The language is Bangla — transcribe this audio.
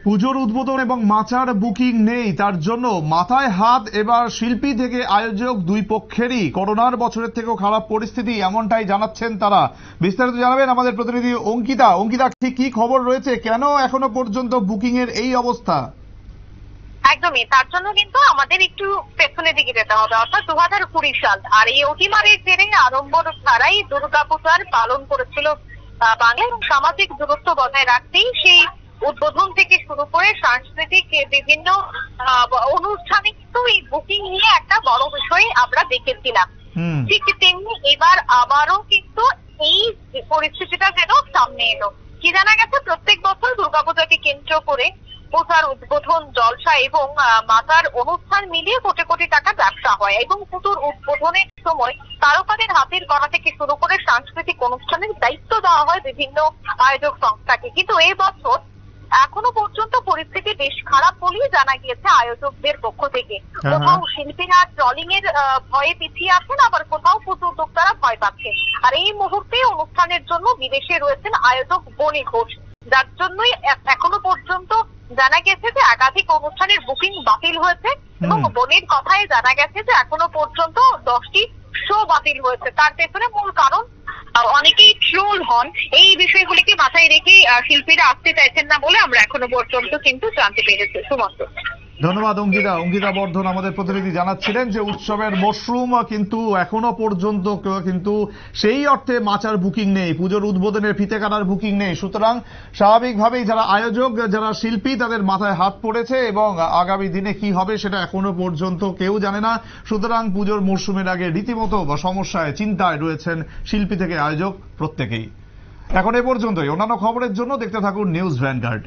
পুজোর উদ্বোধন এবং মাচার বুকিং নেই, তার জন্য মাথায় হাত এবার শিল্পী থেকে আয়োজক দুই পক্ষেরই। করোনার বছরের থেকেও খারাপ পরিস্থিতি, এমনটাই জানাচ্ছেন তারা। বিস্তারিত জানাবেন আমাদের প্রতিনিধি অঙ্কিতা। অঙ্কিতা, ঠিক কি খবর রয়েছে, কেন এখনো পর্যন্ত বুকিং এর এই অবস্থা? একদমই, তার জন্য কিন্তু আমাদের একটু পেছনের দিকে যেতে হবে, অর্থাৎ 2020 সাল। আর এই অতিমারির জেরে আড়ম্বর ছাড়াই দুর্গাপূজার পালন করেছিল বাংলা, এবং সামাজিক দূরত্ব বজায় রাখতেই সেই উদ্বোধন থেকে শুরু করে সাংস্কৃতিক বিভিন্ন অনুষ্ঠানে কিন্তু এই বুকিং নিয়ে একটা বড় বিষয় আমরা দেখেছিলাম। ঠিক তেমনি এবার আবারও কিন্তু এই পরিস্থিতিটা যেন সামনে এলো। কি জানা গেছে, প্রত্যেক বছর দুর্গাপূজাকে কেন্দ্র করে পূজার উদ্বোধন, জলসা এবং মাতার অনুষ্ঠান মিলিয়ে কোটি কোটি টাকা ব্যবসা হয়, এবং পুজোর উদ্বোধনের সময় তারকাদের হাতের গড়া থেকে শুরু করে সাংস্কৃতিক অনুষ্ঠানের দায়িত্ব দেওয়া হয় বিভিন্ন আয়োজক সংস্থাকে। কিন্তু এই বছর এখনো পর্যন্ত পরিস্থিতি বেশ খারাপ বলেই জানা গিয়েছে আয়োজকদের পক্ষ থেকে। কোথাও শিল্পীরা ট্রলিং এর ভয়ে পিছিয়ে আছেন, আবার কোথাও পুজো উদ্যোক্তারা ভয় পাচ্ছেন। আর এই মুহূর্তে অনুষ্ঠানের জন্য বিদেশে রয়েছেন আয়োজক বনি ঘোষ, যার জন্যই এখনো পর্যন্ত জানা গেছে যে একাধিক অনুষ্ঠানের বুকিং বাতিল হয়েছে, এবং বনির কথায় জানা গেছে যে এখনো পর্যন্ত 10টি শো বাতিল হয়েছে। তার পেছনে মূল কারণ অনেকেই ট্রোল হন, এই বিষয়গুলিকে মাথায় রেখে শিল্পীরা আসতে চাইছেন না বলে আমরা এখনো পর্যন্ত কিন্তু জানতে পেরেছি। সুমন্ত, ধন্যবাদ অঙ্কিতা। অঙ্কিতা বর্ধন আমাদের প্রতিনিধি জানাচ্ছিলেন যে উৎসবের মশরুম কিন্তু এখনো পর্যন্ত কিন্তু সেই অর্থে মাচার বুকিং নেই, পুজোর উদ্বোধনের ফিতে কাটার বুকিং নেই। সুতরাং স্বাভাবিকভাবেই যারা আয়োজক, যারা শিল্পী, তাদের মাথায় হাত পড়েছে, এবং আগামী দিনে কি হবে সেটা এখনো পর্যন্ত কেউ জানে না। সুতরাং পুজোর মরশুমের আগে রীতিমতো সমস্যায়, চিন্তায় রয়েছেন শিল্পী থেকে আয়োজক প্রত্যেকেই। এখন এ পর্যন্তই। অন্যান্য খবরের জন্য দেখতে থাকুন নিউজ ভ্যানগার্ড।